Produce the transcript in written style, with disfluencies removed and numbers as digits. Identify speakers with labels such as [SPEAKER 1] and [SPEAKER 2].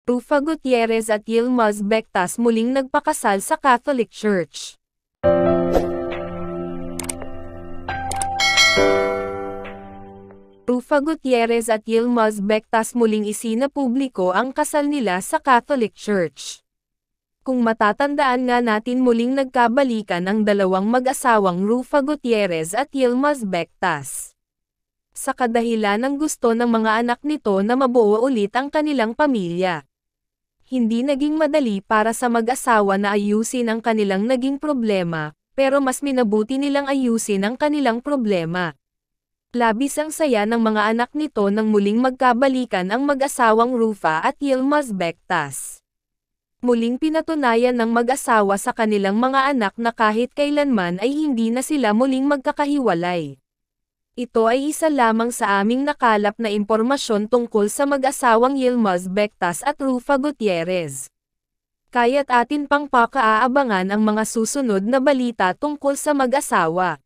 [SPEAKER 1] Rufa Gutierrez at Yilmaz Bectas muling nagpakasal sa Catholic Church. Rufa Gutierrez at Yilmaz Bectas muling isinapubliko ang kasal nila sa Catholic Church. Kung matatandaan nga natin, muling nagkabalikan ang dalawang mag-asawang Rufa Gutierrez at Yilmaz Bectas. Sa kadahilan ng gusto ng mga anak nito na mabuo ulit ang kanilang pamilya. Hindi naging madali para sa mag-asawa na ayusin ang kanilang naging problema, pero mas minabuti nilang ayusin ang kanilang problema. Labis ang saya ng mga anak nito nang muling magkabalikan ang mag-asawang Rufa at Yilmaz Bectas. Muling pinatunayan ng mag-asawa sa kanilang mga anak na kahit kailanman ay hindi na sila muling magkakahiwalay. Ito ay isa lamang sa aming nakalap na impormasyon tungkol sa mag-asawang Yilmaz Bectas at Rufa Gutierrez. Kaya't atin pang pakaabangan ang mga susunod na balita tungkol sa mag-asawa.